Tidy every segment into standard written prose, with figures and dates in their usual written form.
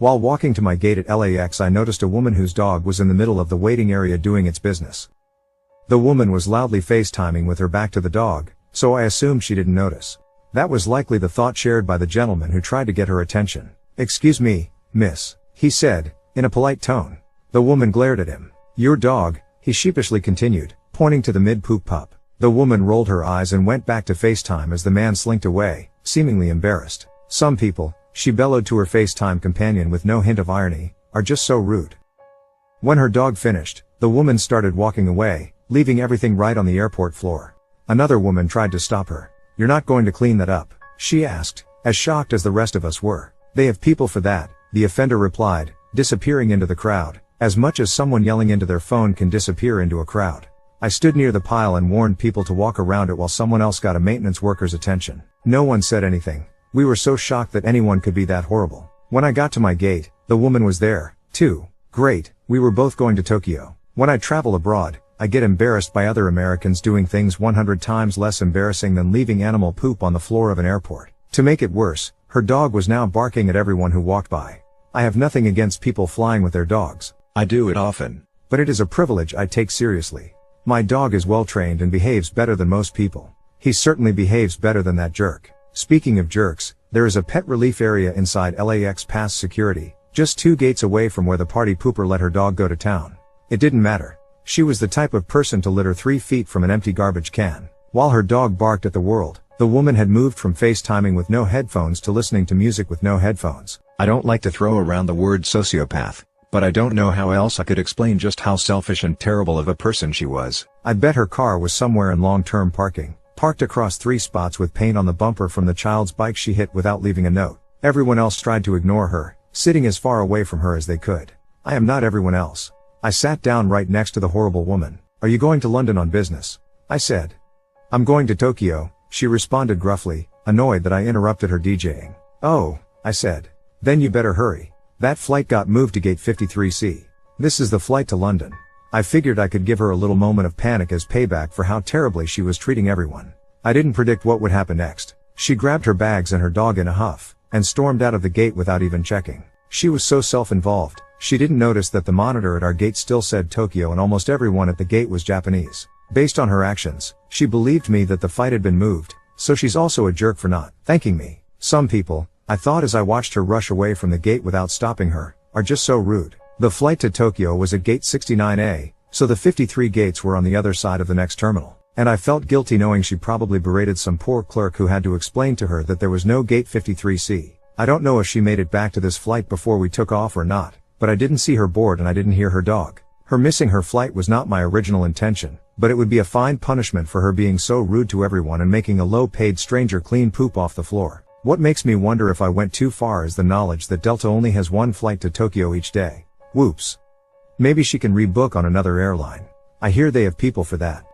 While walking to my gate at LAX, I noticed a woman whose dog was in the middle of the waiting area doing its business. The woman was loudly FaceTiming with her back to the dog, so I assumed she didn't notice. That was likely the thought shared by the gentleman who tried to get her attention. "Excuse me, miss," he said, in a polite tone. The woman glared at him. "Your dog," he sheepishly continued, pointing to the mid-poop pup. The woman rolled her eyes and went back to FaceTime as the man slinked away, seemingly embarrassed. "Some people," she bellowed to her FaceTime companion with no hint of irony, "are just so rude." When her dog finished, the woman started walking away, leaving everything right on the airport floor. Another woman tried to stop her. "You're not going to clean that up?" she asked, as shocked as the rest of us were. "They have people for that," the offender replied, disappearing into the crowd, as much as someone yelling into their phone can disappear into a crowd. I stood near the pile and warned people to walk around it while someone else got a maintenance worker's attention. No one said anything. We were so shocked that anyone could be that horrible. When I got to my gate, the woman was there, too. Great, we were both going to Tokyo. When I travel abroad, I get embarrassed by other Americans doing things 100 times less embarrassing than leaving animal poop on the floor of an airport. To make it worse, her dog was now barking at everyone who walked by. I have nothing against people flying with their dogs. I do it often. But it is a privilege I take seriously. My dog is well trained and behaves better than most people. He certainly behaves better than that jerk. Speaking of jerks, there is a pet relief area inside LAX past security, just 2 gates away from where the party pooper let her dog go to town. It didn't matter. She was the type of person to litter 3 feet from an empty garbage can. While her dog barked at the world, the woman had moved from FaceTiming with no headphones to listening to music with no headphones. I don't like to throw around the word sociopath, but I don't know how else I could explain just how selfish and terrible of a person she was. I bet her car was somewhere in long-term parking, parked across 3 spots with paint on the bumper from the child's bike she hit without leaving a note. Everyone else tried to ignore her, sitting as far away from her as they could. I am not everyone else. I sat down right next to the horrible woman. "Are you going to London on business?" I said. "I'm going to Tokyo," she responded gruffly, annoyed that I interrupted her DJing. "Oh," I said. "Then you better hurry. That flight got moved to gate 53C. This is the flight to London." I figured I could give her a little moment of panic as payback for how terribly she was treating everyone. I didn't predict what would happen next. She grabbed her bags and her dog in a huff, and stormed out of the gate without even checking. She was so self-involved, she didn't notice that the monitor at our gate still said Tokyo and almost everyone at the gate was Japanese. Based on her actions, she believed me that the fight had been moved, so she's also a jerk for not thanking me. Some people, I thought as I watched her rush away from the gate without stopping her, are just so rude. The flight to Tokyo was at gate 69A, so the 53 gates were on the other side of the next terminal. And I felt guilty knowing she probably berated some poor clerk who had to explain to her that there was no gate 53C. I don't know if she made it back to this flight before we took off or not, but I didn't see her board and I didn't hear her dog. Her missing her flight was not my original intention, but it would be a fine punishment for her being so rude to everyone and making a low-paid stranger clean poop off the floor. What makes me wonder if I went too far is the knowledge that Delta only has 1 flight to Tokyo each day. Whoops. Maybe she can rebook on another airline. I hear they have people for that.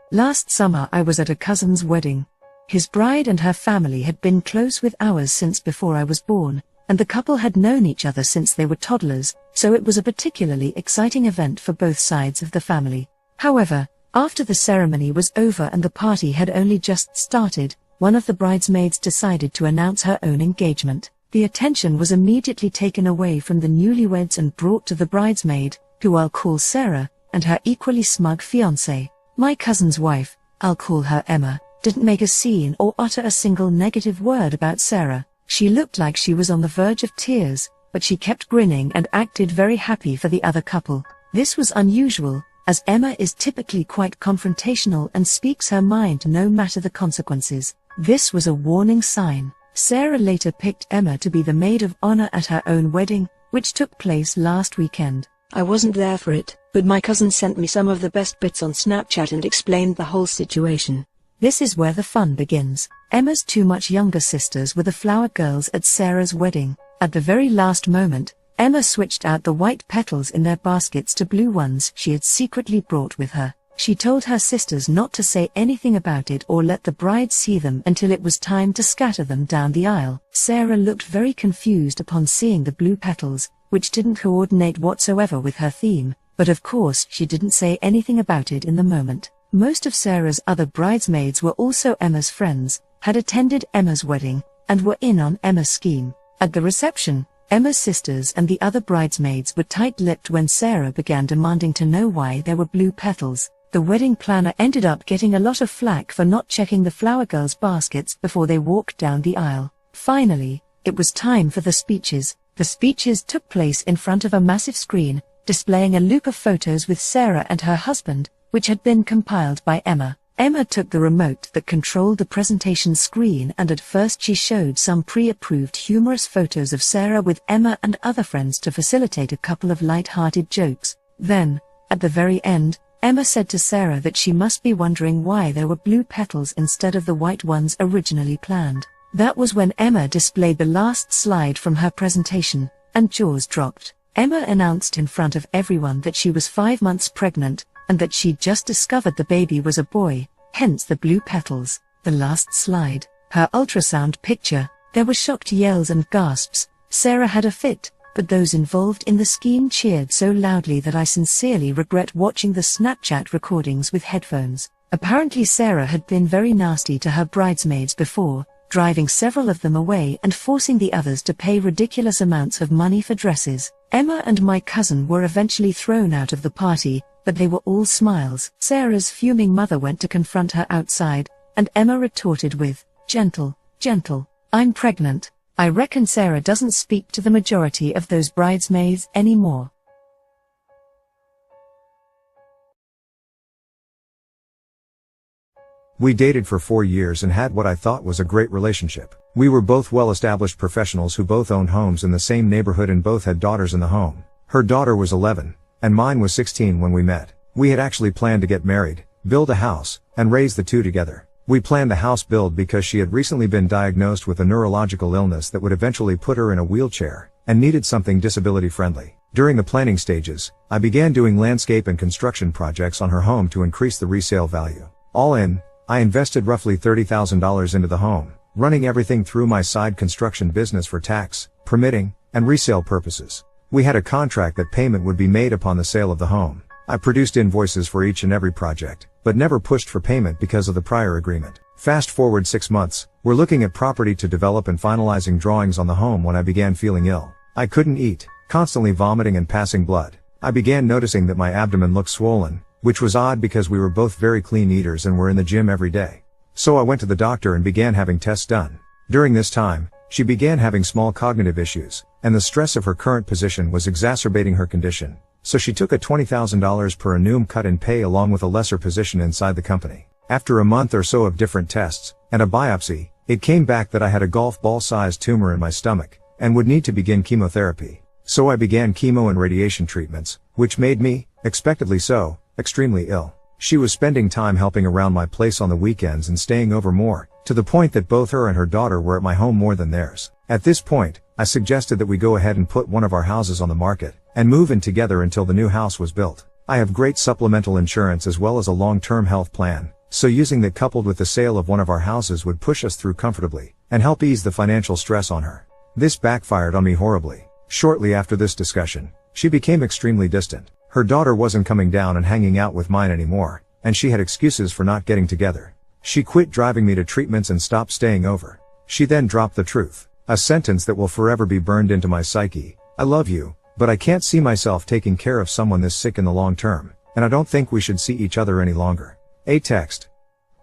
Last summer I was at a cousin's wedding. His bride and her family had been close with ours since before I was born, and the couple had known each other since they were toddlers, so it was a particularly exciting event for both sides of the family. However, after the ceremony was over and the party had only just started, one of the bridesmaids decided to announce her own engagement. The attention was immediately taken away from the newlyweds and brought to the bridesmaid, who I'll call Sarah, and her equally smug fiancé. My cousin's wife, I'll call her Emma, didn't make a scene or utter a single negative word about Sarah. She looked like she was on the verge of tears, but she kept grinning and acted very happy for the other couple. This was unusual, as Emma is typically quite confrontational and speaks her mind no matter the consequences. This was a warning sign. Sarah later picked Emma to be the maid of honor at her own wedding, which took place last weekend. I wasn't there for it, but my cousin sent me some of the best bits on Snapchat and explained the whole situation. This is where the fun begins. Emma's 2 much younger sisters were the flower girls at Sarah's wedding. At the very last moment, Emma switched out the white petals in their baskets to blue ones she had secretly brought with her. She told her sisters not to say anything about it or let the bride see them until it was time to scatter them down the aisle. Sarah looked very confused upon seeing the blue petals, which didn't coordinate whatsoever with her theme, but of course she didn't say anything about it in the moment. Most of Sarah's other bridesmaids were also Emma's friends, had attended Emma's wedding, and were in on Emma's scheme. At the reception, Emma's sisters and the other bridesmaids were tight-lipped when Sarah began demanding to know why there were blue petals. The wedding planner ended up getting a lot of flack for not checking the flower girls' baskets before they walked down the aisle. Finally, it was time for the speeches. The speeches took place in front of a massive screen, displaying a loop of photos with Sarah and her husband, which had been compiled by Emma. Emma took the remote that controlled the presentation screen, and at first she showed some pre-approved humorous photos of Sarah with Emma and other friends to facilitate a couple of light-hearted jokes. Then, at the very end, Emma said to Sarah that she must be wondering why there were blue petals instead of the white ones originally planned. That was when Emma displayed the last slide from her presentation, and jaws dropped. Emma announced in front of everyone that she was 5 months pregnant, and that she'd just discovered the baby was a boy, hence the blue petals. The last slide, her ultrasound picture, there were shocked yells and gasps. Sarah had a fit, but those involved in the scheme cheered so loudly that I sincerely regret watching the Snapchat recordings with headphones. Apparently Sarah had been very nasty to her bridesmaids before, driving several of them away and forcing the others to pay ridiculous amounts of money for dresses. Emma and my cousin were eventually thrown out of the party, but they were all smiles. Sarah's fuming mother went to confront her outside, and Emma retorted with, "Gentle, gentle, I'm pregnant." I reckon Sarah doesn't speak to the majority of those bridesmaids anymore. We dated for 4 years and had what I thought was a great relationship. We were both well-established professionals who both owned homes in the same neighborhood and both had daughters in the home. Her daughter was 11, and mine was 16 when we met. We had actually planned to get married, build a house, and raise the two together. We planned the house build because she had recently been diagnosed with a neurological illness that would eventually put her in a wheelchair, and needed something disability-friendly. During the planning stages, I began doing landscape and construction projects on her home to increase the resale value. All in, I invested roughly $30,000 into the home, running everything through my side construction business for tax, permitting, and resale purposes. We had a contract that payment would be made upon the sale of the home. I produced invoices for each and every project, but never pushed for payment because of the prior agreement. Fast forward 6 months, we're looking at property to develop and finalizing drawings on the home when I began feeling ill. I couldn't eat, constantly vomiting and passing blood. I began noticing that my abdomen looked swollen, which was odd because we were both very clean eaters and were in the gym every day. So I went to the doctor and began having tests done. During this time, she began having small cognitive issues, and the stress of her current position was exacerbating her condition. So she took a $20,000 per annum cut in pay along with a lesser position inside the company. After a month or so of different tests, and a biopsy, it came back that I had a golf ball-sized tumor in my stomach, and would need to begin chemotherapy. So I began chemo and radiation treatments, which made me, expectedly so, extremely ill. She was spending time helping around my place on the weekends and staying over more, to the point that both her and her daughter were at my home more than theirs. At this point, I suggested that we go ahead and put one of our houses on the market, and move in together until the new house was built. I have great supplemental insurance as well as a long-term health plan, so using that coupled with the sale of one of our houses would push us through comfortably, and help ease the financial stress on her. This backfired on me horribly. Shortly after this discussion, she became extremely distant. Her daughter wasn't coming down and hanging out with mine anymore, and she had excuses for not getting together. She quit driving me to treatments and stopped staying over. She then dropped the truth, a sentence that will forever be burned into my psyche. "I love you, but I can't see myself taking care of someone this sick in the long term, and I don't think we should see each other any longer." A text.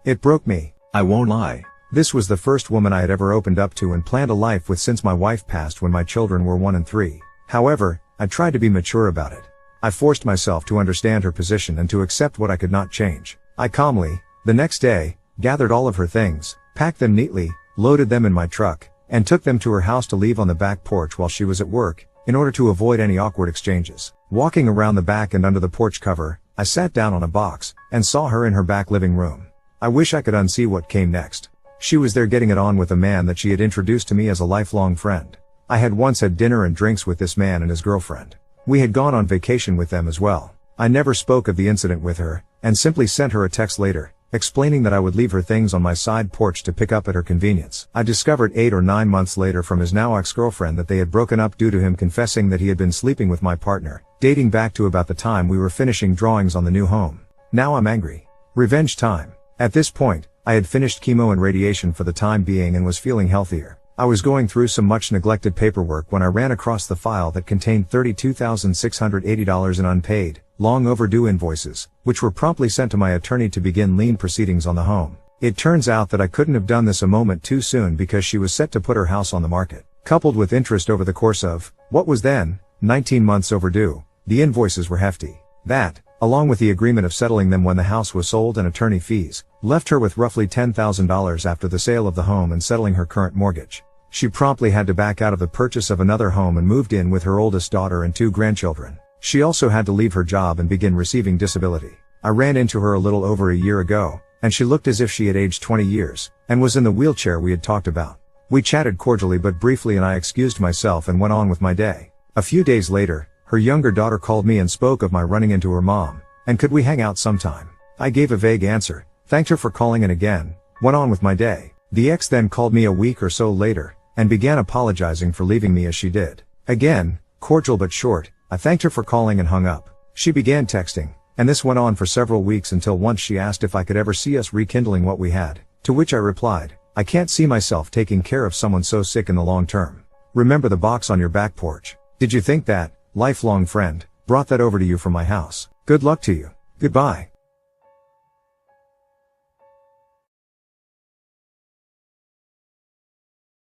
It broke me. I won't lie. This was the first woman I had ever opened up to and planned a life with since my wife passed when my children were 1 and 3. However, I tried to be mature about it. I forced myself to understand her position and to accept what I could not change. I calmly, the next day, gathered all of her things, packed them neatly, loaded them in my truck, and took them to her house to leave on the back porch while she was at work, in order to avoid any awkward exchanges. Walking around the back and under the porch cover, I sat down on a box, and saw her in her back living room. I wish I could unsee what came next. She was there getting it on with a man that she had introduced to me as a lifelong friend. I had once had dinner and drinks with this man and his girlfriend. We had gone on vacation with them as well. I never spoke of the incident with her, and simply sent her a text later, explaining that I would leave her things on my side porch to pick up at her convenience. I discovered 8 or 9 months later from his now ex-girlfriend that they had broken up due to him confessing that he had been sleeping with my partner, dating back to about the time we were finishing drawings on the new home. Now I'm angry. Revenge time. At this point, I had finished chemo and radiation for the time being and was feeling healthier. I was going through some much neglected paperwork when I ran across the file that contained $32,680 in unpaid, long overdue invoices, which were promptly sent to my attorney to begin lien proceedings on the home. It turns out that I couldn't have done this a moment too soon because she was set to put her house on the market. Coupled with interest over the course of, what was then, 19 months overdue, the invoices were hefty. That, along with the agreement of settling them when the house was sold and attorney fees, left her with roughly $10,000 after the sale of the home and settling her current mortgage. She promptly had to back out of the purchase of another home and moved in with her oldest daughter and 2 grandchildren. She also had to leave her job and begin receiving disability. I ran into her a little over a year ago, and she looked as if she had aged 20 years, and was in the wheelchair we had talked about. We chatted cordially but briefly and I excused myself and went on with my day. A few days later, her younger daughter called me and spoke of my running into her mom, and could we hang out sometime? I gave a vague answer, thanked her for calling and again, went on with my day. The ex then called me a week or so later, and began apologizing for leaving me as she did. Again, cordial but short, I thanked her for calling and hung up. She began texting, and this went on for several weeks until once she asked if I could ever see us rekindling what we had, to which I replied, I can't see myself taking care of someone so sick in the long term. Remember the box on your back porch? Did you think that, lifelong friend, brought that over to you from my house? Good luck to you. Goodbye.